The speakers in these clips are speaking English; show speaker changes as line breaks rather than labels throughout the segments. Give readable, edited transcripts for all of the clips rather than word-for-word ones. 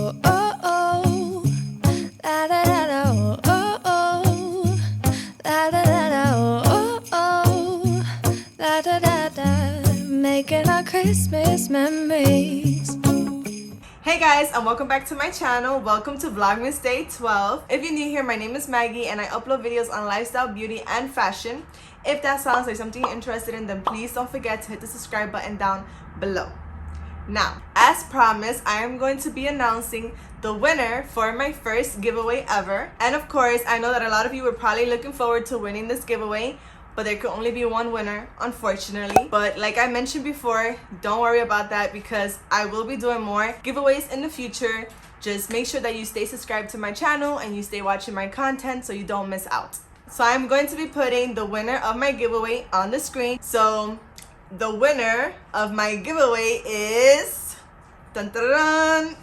oh, oh, oh. La da da da, oh, oh, oh. La da da da, oh, oh, oh. La da da da. Making our Christmas memories.
Hey guys, and welcome back to my channel. Welcome to Vlogmas Day 12. If you're new here, my name is Maggie and I upload videos on lifestyle, beauty, and fashion. If that sounds like something you're interested in, then please don't forget to hit the subscribe button down below. Now, as promised, I am going to be announcing the winner for my first giveaway ever. And of course, I know that a lot of you were probably looking forward to winning this giveaway, but there could only be one winner, unfortunately. But like I mentioned before, don't worry about that because I will be doing more giveaways in the future. Just make sure that you stay subscribed to my channel and you stay watching my content so you don't miss out. So I'm going to be putting the winner of my giveaway on the screen. So the winner of my giveaway is dun, dun, dun,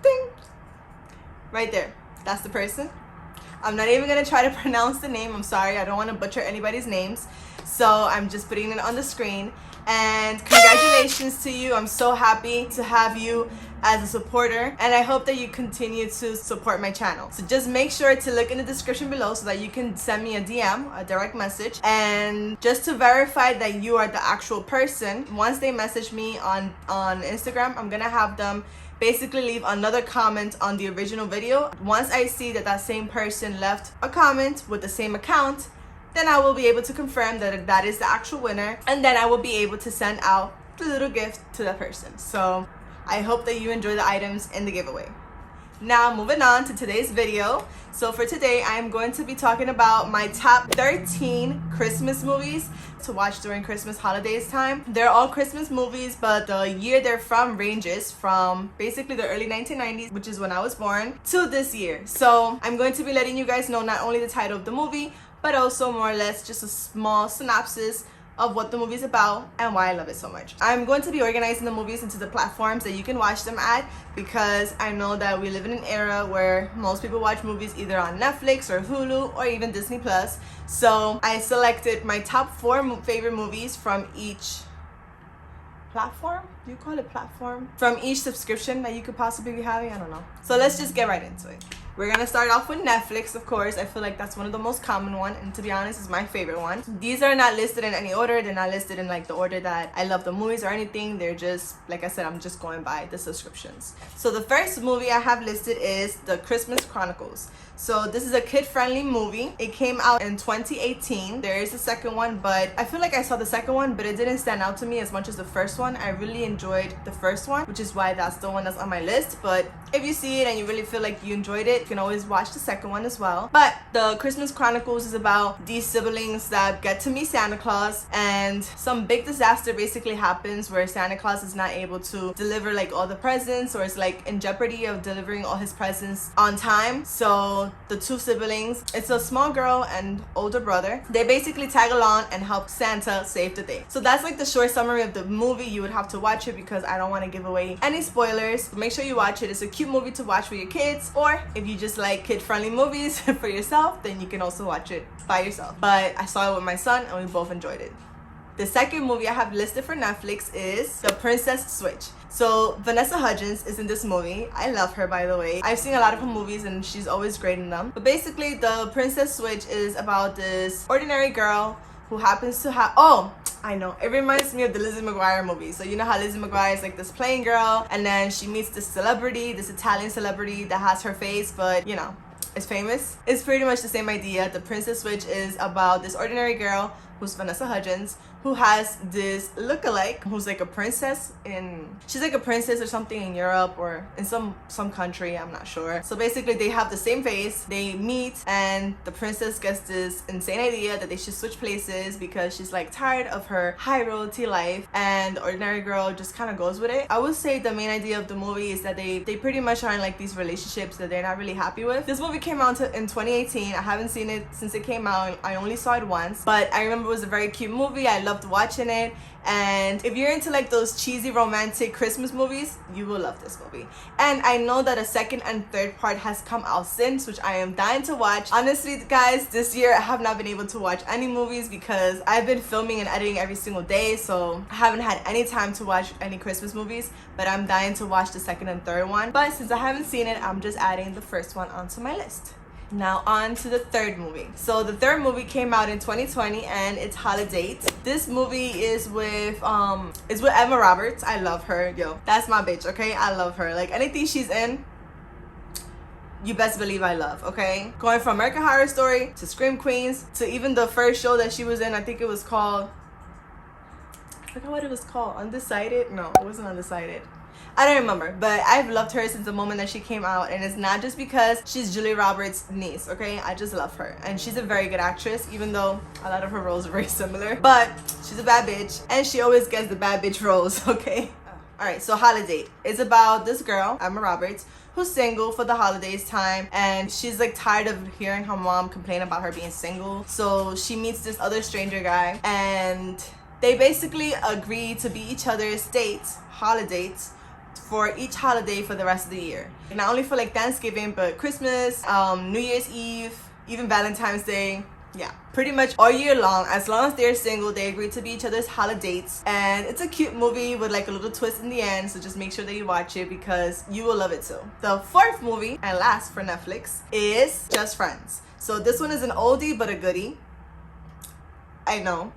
ding, right there. That's the person. I'm not even gonna try to pronounce the name. I'm sorry, I don't want to butcher anybody's names, so I'm just putting it on the screen. And congratulations to you. I'm so happy to have you as a supporter, and I hope that you continue to support my channel. So just make sure to look in the description below so that you can send me a DM, a direct message, and just to verify that you are the actual person. Once they message me on Instagram, I'm gonna have them basically leave another comment on the original video. Once I see that that same person left a comment with the same account, then I will be able to confirm that that is the actual winner, and then I will be able to send out the little gift to that person. So I hope that you enjoy the items in the giveaway. Now moving on to today's video. So for today, I am going to be talking about my top 13 Christmas movies to watch during Christmas holidays time. They're all Christmas movies, but the year they're from ranges from basically the early 1990s, which is when I was born, to this year. So I'm going to be letting you guys know not only the title of the movie, but also more or less just a small synopsis of what the movie is about and why I love it so much. I'm going to be organizing the movies into the platforms that you can watch them at, because I know that we live in an era where most people watch movies either on Netflix or Hulu or even Disney Plus. So I selected my top 4 favorite movies from each platform. Do you call it platform? From each subscription that you could possibly be having. I don't know. So let's just get right into it. We're gonna start off with Netflix, of course. I feel like that's one of the most common one, and to be honest, it's my favorite one. These are not listed in any order. They're not listed in like the order that I love the movies or anything. They're just, like I said, I'm just going by the subscriptions. So the first movie I have listed is The Christmas Chronicles. So this is a kid-friendly movie. It came out in 2018. There is a second one, but I feel like I saw the second one, but it didn't stand out to me as much as the first one. I really enjoyed the first one, which is why that's the one that's on my list. But if you see it and you really feel like you enjoyed it, you can always watch the second one as well. But The Christmas Chronicles is about these siblings that get to meet Santa Claus, and some big disaster basically happens where Santa Claus is not able to deliver like all the presents, or is like in jeopardy of delivering all his presents on time. So the two siblings, it's a small girl and older brother, they basically tag along and help Santa save the day. So that's like the short summary of the movie. You would have to watch it because I don't want to give away any spoilers. Make sure you watch it. It's a cute movie to watch with your kids, or if you just like kid-friendly movies for yourself, then you can also watch it by yourself. But I saw it with my son and we both enjoyed it. The second movie I have listed for Netflix is The Princess Switch. So Vanessa Hudgens is in this movie. I love her, by the way. I've seen a lot of her movies and she's always great in them. But basically, The Princess Switch is about this ordinary girl who happens to have... Oh, I know. It reminds me of the Lizzie McGuire movie. So you know how Lizzie McGuire is like this plain girl, and then she meets this celebrity, this Italian celebrity that has her face, but you know, is famous. It's pretty much the same idea. The Princess Switch is about this ordinary girl who's Vanessa Hudgens, who has this lookalike who's like a princess she's like a princess or something in Europe or in some country, I'm not sure. So basically they have the same face, they meet, and the princess gets this insane idea that they should switch places because she's like tired of her high royalty life, and the ordinary girl just kind of goes with it. I would say the main idea of the movie is that they pretty much are in like these relationships that they're not really happy with. This movie came out in 2018. I haven't seen it since it came out. I only saw it once, but I remember it was a very cute movie. I loved watching it. And if you're into like those cheesy romantic Christmas movies, you will love this movie. And I know that a second and third part has come out since, which I am dying to watch. Honestly, guys, this year I have not been able to watch any movies because I've been filming and editing every single day, so I haven't had any time to watch any Christmas movies, but I'm dying to watch the second and third one. But since I haven't seen it, I'm just adding the first one onto my list. Now on to the third movie. So the third movie came out in 2020 and it's Holiday. This movie is with Emma Roberts. I love her. Yo, that's my bitch, okay? I love her. Like anything she's in, you best believe I love, okay? Going from American Horror Story to Scream Queens to even the first show that she was in, I think it was called, I forgot what it was called. Undecided? No, it wasn't Undecided. I don't remember, but I've loved her since the moment that she came out, and it's not just because she's Julia Roberts' niece, okay? I just love her, and she's a very good actress, even though a lot of her roles are very similar, but she's a bad bitch, and she always gets the bad bitch roles, okay? Alright, so Holiday is about this girl, Emma Roberts, who's single for the holidays time, and she's like tired of hearing her mom complain about her being single, so she meets this other stranger guy, and they basically agree to be each other's dates, holidays, for each holiday for the rest of the year. Not only for like Thanksgiving, but Christmas, New Year's Eve, even Valentine's Day. Yeah, pretty much all year long. As long as they're single, they agree to be each other's holidays. And it's a cute movie with like a little twist in the end, so just make sure that you watch it because you will love it too. The fourth movie, and last for Netflix, is Just Friends. So this one is an oldie but a goodie. I know.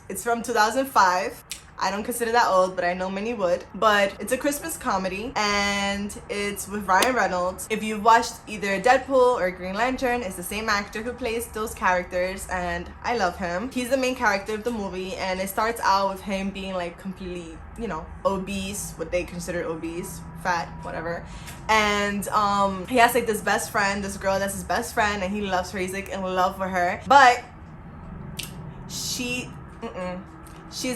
It's from 2005. I don't consider that old, but I know many would. But it's a Christmas comedy, and it's with Ryan Reynolds. If you've watched either Deadpool or Green Lantern, it's the same actor who plays those characters, and I love him. He's the main character of the movie, and it starts out with him being like completely, you know, obese, what they consider obese, fat, whatever. And he has like this best friend, this girl that's his best friend, and he loves her. He's like in love with her, but she's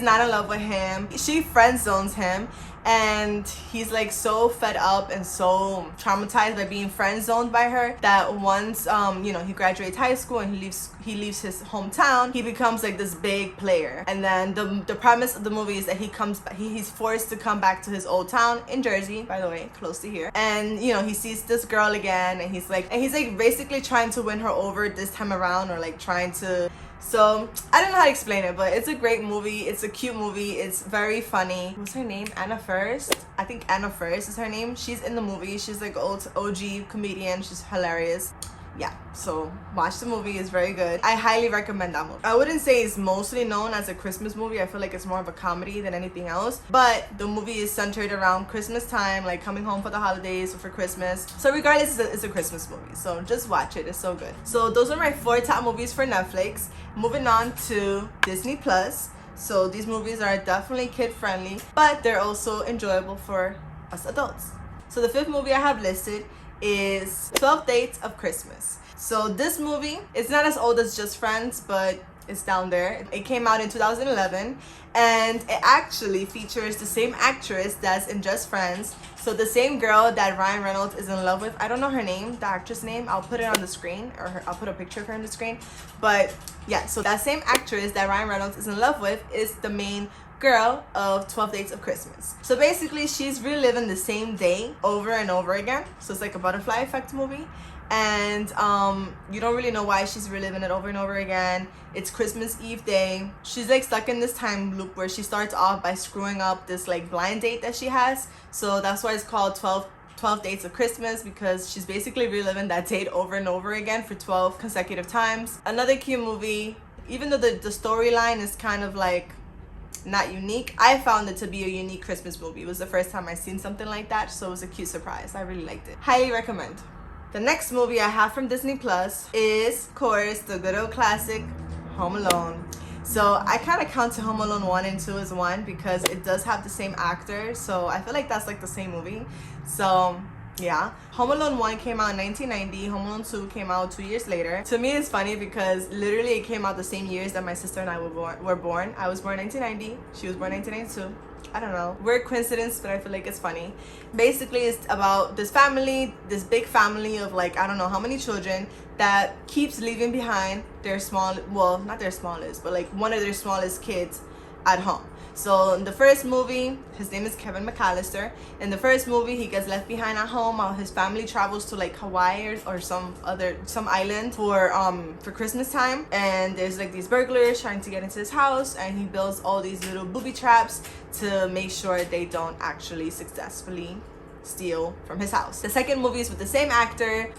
not in love with him. She friend zones him, and he's like so fed up and so traumatized by being friend zoned by her that once you know, he graduates high school and he leaves his hometown, he becomes like this big player. And then the premise of the movie is that he's forced to come back to his old town in Jersey, by the way, close to here. And you know, he sees this girl again, and he's like basically trying to win her over this time around, or like trying to. So I don't know how to explain it, but it's a great movie. It's a cute movie. It's very funny. What's her name? Anna First? I think Anna First is her name. She's in the movie. She's like old OG comedian. She's hilarious. Yeah, so watch the movie. It's very good. I highly recommend that movie. I wouldn't say it's mostly known as a Christmas movie. I feel like it's more of a comedy than anything else, but the movie is centered around Christmas time, like coming home for the holidays or for Christmas. So regardless, it's a Christmas movie, so just watch it. It's so good. So those are my 4 top movies for Netflix. Moving on to Disney Plus. So these movies are definitely kid friendly, but they're also enjoyable for us adults. So the 5th movie I have listed is 12 Dates of Christmas. So this movie, it's not as old as Just Friends, but it's down there. It came out in 2011, and it actually features the same actress that's in Just Friends. So the same girl that Ryan Reynolds is in love with. I don't know her name, the actress name. I'll put it on the screen, or I'll put a picture of her on the screen. But yeah, so that same actress that Ryan Reynolds is in love with is the main girl of 12 Dates of Christmas. So basically, she's reliving the same day over and over again. So it's like a butterfly effect movie. And you don't really know why she's reliving it over and over again. It's Christmas Eve day. She's like stuck in this time loop where she starts off by screwing up this like blind date that she has. So that's why it's called 12 Dates of Christmas, because she's basically reliving that date over and over again for 12 consecutive times. Another cute movie. Even though the storyline is kind of like not unique, I found it to be a unique Christmas movie. It was the first time I seen something like that, so it was a cute surprise. I really liked it. Highly recommend. The next movie I have from Disney Plus is, of course, the good old classic Home Alone. So I kind of count Home Alone 1 and 2 as one because it does have the same actor, so I feel like that's like the same movie. So yeah, Home Alone 1 came out in 1990. Home Alone 2 came out 2 years later. To me, it's funny because literally it came out the same years that my sister and I were born. I was born in 1990. She was born in 1992. I don't know, weird coincidence, but I feel like it's funny. Basically, it's about this family, this big family of like, I don't know how many children, that keeps leaving behind their small, well, not their smallest, but like one of their smallest kids at home. So in the first movie, his name is Kevin McAllister. In the first movie, he gets left behind at home while his family travels to like Hawaii or some island for Christmas time. And there's like these burglars trying to get into his house, and he builds all these little booby traps to make sure they don't actually successfully steal from his house. The second movie is with the same actor,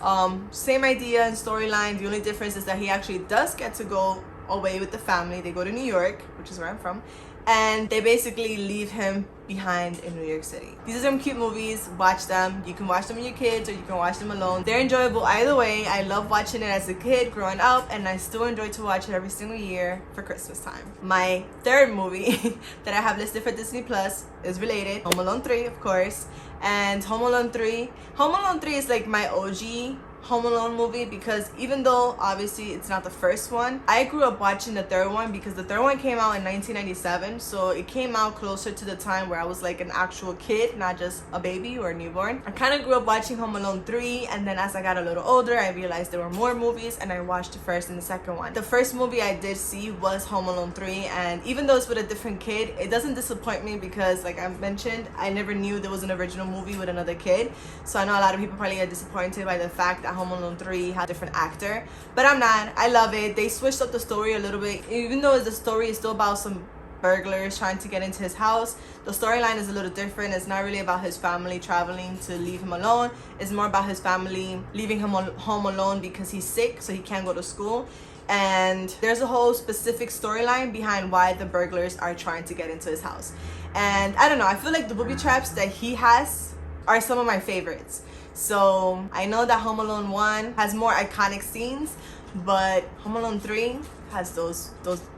same idea and storyline. The only difference is that he actually does get to go away with the family. They go to New York, which is where I'm from, and they basically leave him behind in New York City. These are some cute movies. Watch them. You can watch them with your kids or you can watch them alone. They're enjoyable either way. I love watching it as a kid growing up, and I still enjoy to watch it every single year for Christmas time. My third movie that I have listed for Disney Plus is related. Home Alone 3, of course. And Home Alone 3 is like my OG Home Alone movie, because even though obviously it's not the first one, I grew up watching the third one because the third one came out in 1997, so it came out closer to the time where I was like an actual kid, not just a baby or a newborn. I kind of grew up watching Home Alone 3, and then as I got a little older, I realized there were more movies, and I watched the first and the second one. The first movie I did see was Home Alone 3, and even though it's with a different kid, it doesn't disappoint me because, like I mentioned, I never knew there was an original movie with another kid. So I know a lot of people probably get disappointed by the fact that Home Alone 3 had a different actor, but I'm not. I love it. They switched up the story a little bit. Even though the story is still about some burglars trying to get into his house, the storyline is a little different. It's not really about his family traveling to leave him alone. It's more about his family leaving him home alone because he's sick, so he can't go to school. And there's a whole specific storyline behind why the burglars are trying to get into his house. And I don't know, I feel like the booby traps that he has are some of my favorites. So I know that Home Alone 1 has more iconic scenes, but Home Alone 3 has those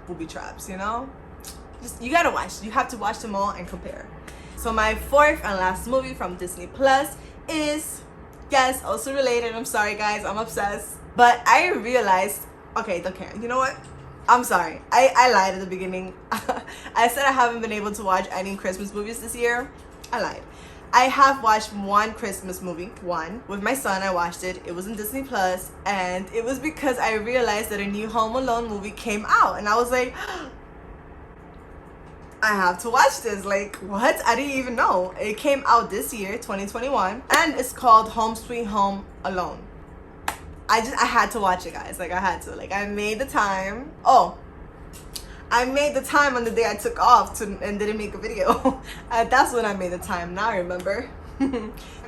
booby traps, you know? You gotta watch. You have to watch them all and compare. So my fourth and last movie from Disney Plus is, yes, also related. I'm sorry guys, I'm obsessed. But I realized, okay, don't care. You know what? I'm sorry. I lied at the beginning. I said I haven't been able to watch any Christmas movies this year. I lied. I have watched one Christmas movie, with my son. I watched it. It was in Disney Plus, and it was because I realized that a new Home Alone movie came out, and I was like, I have to watch this. Like, what? I didn't even know. It came out this year, 2021, and it's called Home Sweet Home Alone. I had to watch it, guys. Like, I had to. Like, I made the time. I made the time on the day I took off and didn't make a video. That's when I made the time. Now I remember.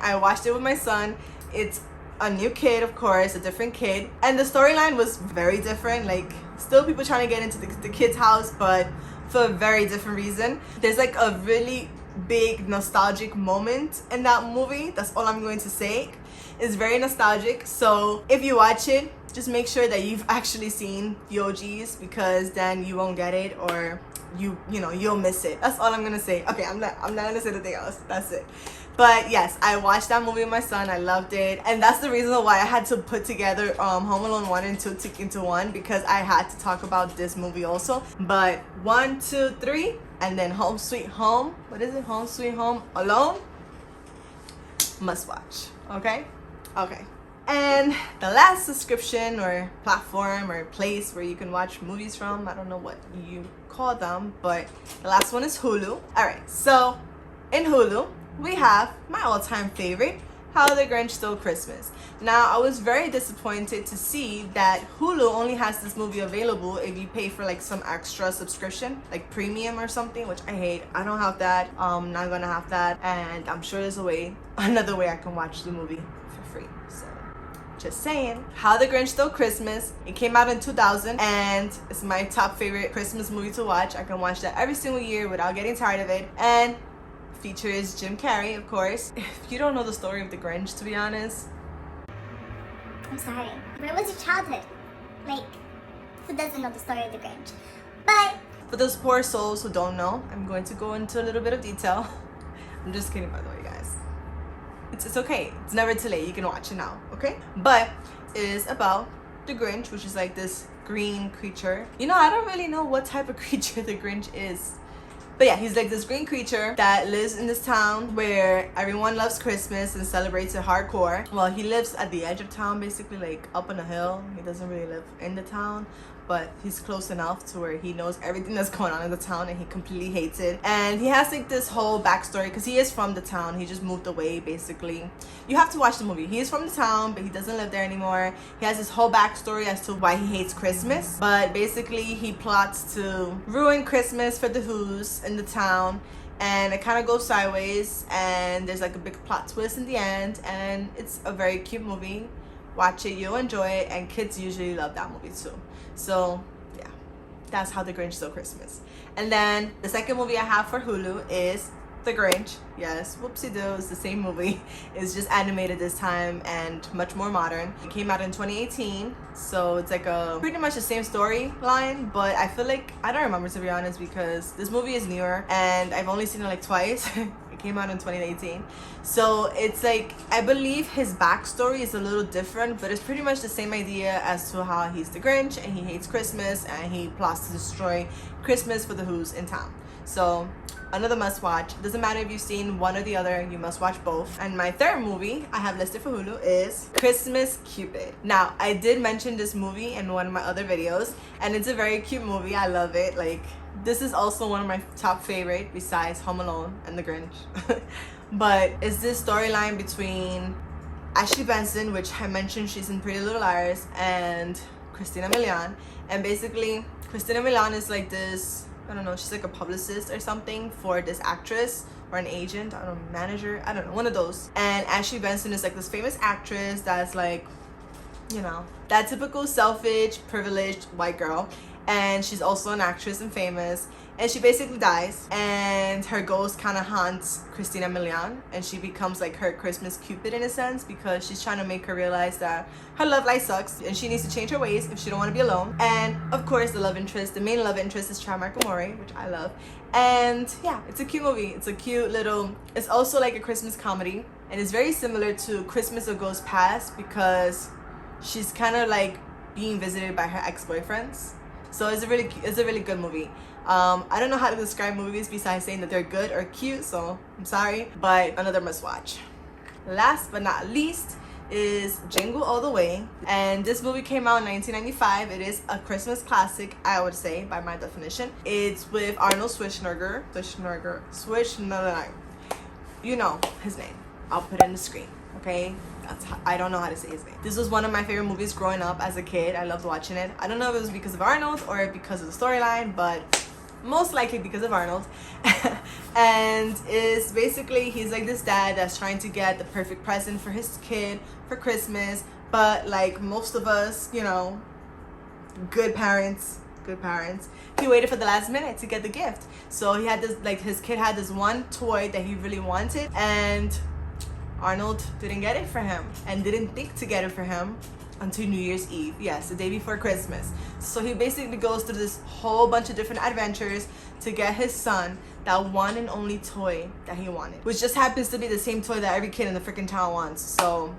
I watched it with my son. It's a new kid, of course, a different kid. And the storyline was very different. Like, still people trying to get into the kid's house, but for a very different reason. There's like a really big nostalgic moment in that movie. That's all I'm going to say. It's very nostalgic. So if you watch it, just make sure that you've actually seen the OGs, because then you won't get it, or you'll miss it. That's all I'm gonna say. Okay, I'm not gonna say anything else. That's it. But yes, I watched that movie with my son. I loved it, and that's the reason why I had to put together Home Alone 1 and 2 into one, because I had to talk about this movie also. But 1, 2, 3, and then Home Sweet Home. What is it? Home Sweet Home Alone. Must watch. Okay. And the last subscription or platform or place where you can watch movies from, I don't know what you call them, but the last one is Hulu. Alright, so in Hulu, we have my all-time favorite, How the Grinch Stole Christmas. Now, I was very disappointed to see that Hulu only has this movie available if you pay for like some extra subscription, like premium or something, which I hate. I don't have that. I'm not gonna have that, and I'm sure there's another way I can watch the movie for free. So just saying. How the Grinch Stole Christmas. It came out in 2000, and it's my top favorite Christmas movie to watch. I can watch that every single year without getting tired of it. And features Jim Carrey, of course. If you don't know the story of the Grinch, to be honest,
I'm sorry. Where was your childhood? Like, who doesn't know the story of the Grinch? But
for those poor souls who don't know, I'm going to go into a little bit of detail. I'm just kidding, by the way, guys. It's okay. It's never too late. You can watch it now, okay? But it is about the Grinch, which is like this green creature. You know, I don't really know what type of creature the Grinch is. But yeah, he's like this green creature that lives in this town where everyone loves Christmas and celebrates it hardcore. Well, he lives at the edge of town, basically, like up on a hill. He doesn't really live in the town, but he's close enough to where he knows everything that's going on in the town, and he completely hates it. And he has like this whole backstory because he is from the town. He just moved away, basically. You have to watch the movie. He is from the town, but he doesn't live there anymore. He has this whole backstory as to why he hates Christmas. But basically, he plots to ruin Christmas for the Who's in the town. And it kind of goes sideways, and there's like a big plot twist in the end. And it's a very cute movie. Watch it, you'll enjoy it, and kids usually love that movie too. So yeah, that's How the Grinch Stole Christmas. And then the second movie I have for Hulu is The Grinch. Yes, whoopsie-doo, it's the same movie. It's just animated this time and much more modern. It came out in 2018, so it's like a pretty much the same storyline, but I feel like, I don't remember, to be honest, because this movie is newer and I've only seen it like twice. It came out in 2018, so it's like, I believe his backstory is a little different, but it's pretty much the same idea as to how he's the Grinch and he hates Christmas and he plots to destroy Christmas for the Who's in town. So another must watch. Doesn't matter if you've seen one or the other, you must watch both. And my third movie I have listed for Hulu is Christmas Cupid. Now, I did mention this movie in one of my other videos, and it's a very cute movie. I love it. Like, this is also one of my top favorite besides Home Alone and The Grinch. But it's this storyline between Ashley Benson, which I mentioned she's in Pretty Little Liars, and Christina Milian. And basically, Christina Milian is like this, I don't know, she's like a publicist or something for this actress, or an agent, I don't know, manager, I don't know, one of those. And Ashley Benson is like this famous actress that's like, you know, that typical selfish, privileged white girl. And she's also an actress and famous. And she basically dies, and her ghost kind of haunts Christina Milian, and she becomes like her Christmas Cupid in a sense, because she's trying to make her realize that her love life sucks and she needs to change her ways if she don't want to be alone. And of course, the main love interest is Michael Murray, which I love. And yeah, it's a cute movie. It's a cute little, it's also like a Christmas comedy, and it's very similar to Christmas a Ghost Past, because she's kind of like being visited by her ex-boyfriends. So it's a really good movie. I don't know how to describe movies besides saying that they're good or cute, so I'm sorry, but another must watch. Last but not least is Jingle All the Way, and this movie came out in 1995. It is a Christmas classic, I would say, by my definition. It's with Arnold Schwarzenegger. You know his name. I'll put it on the screen, okay? I don't know how to say his name. This was one of my favorite movies growing up as a kid. I loved watching it. I don't know if it was because of Arnold or because of the storyline, but most likely because of Arnold. And it's basically, he's like this dad that's trying to get the perfect present for his kid for Christmas, but like most of us, you know, good parents, he waited for the last minute to get the gift. So he had this, like, his kid had this one toy that he really wanted, and Arnold didn't get it for him and didn't think to get it for him until New Year's Eve. Yes, the day before Christmas. So he basically goes through this whole bunch of different adventures to get his son that one and only toy that he wanted, which just happens to be the same toy that every kid in the freaking town wants. So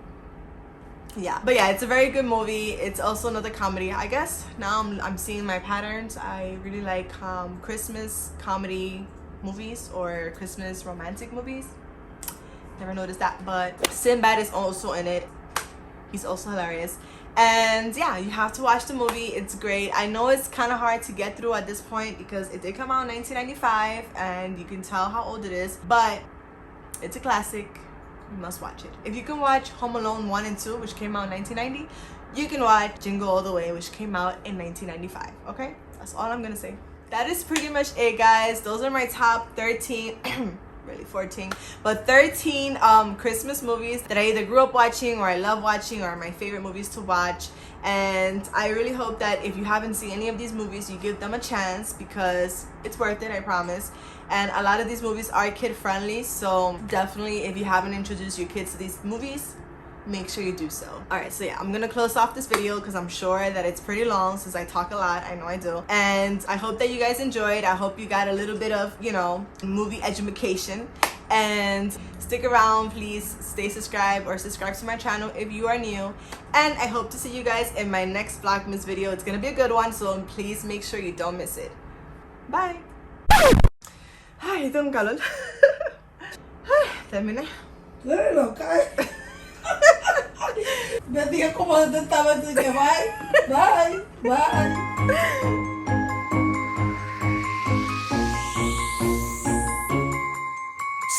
yeah, but yeah, it's a very good movie. It's also another comedy. I guess now I'm seeing my patterns. I really like Christmas comedy movies or Christmas romantic movies. Never noticed that, but Sinbad is also in it. He's also hilarious. And yeah, you have to watch the movie. It's great. I know it's kind of hard to get through at this point because it did come out in 1995 and you can tell how old it is, but it's a classic. You must watch it. If you can watch Home Alone 1 and 2, which came out in 1990, you can watch Jingle All the Way, which came out in 1995. Okay, that's all I'm gonna say. That is pretty much it, guys. Those are my top 13 really 14, but 13 Christmas movies that I either grew up watching or I love watching or are my favorite movies to watch. And I really hope that if you haven't seen any of these movies, you give them a chance, because it's worth it, I promise. And a lot of these movies are kid friendly, so definitely if you haven't introduced your kids to these movies, make sure you do so. Alright, so yeah, I'm gonna close off this video because I'm sure that it's pretty long since I talk a lot. I know I do. And I hope that you guys enjoyed. I hope you got a little bit of, you know, movie education. And stick around, please stay subscribed or subscribe to my channel if you are new. And I hope to see you guys in my next Vlogmas video. It's gonna be a good one, so please make sure you don't miss it. Bye. Ay, tengo un calor. Ay, terminé.
Tú eres loca. Me digas cómo te estaba diciendo que bye.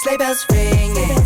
Sleigh bells ringing,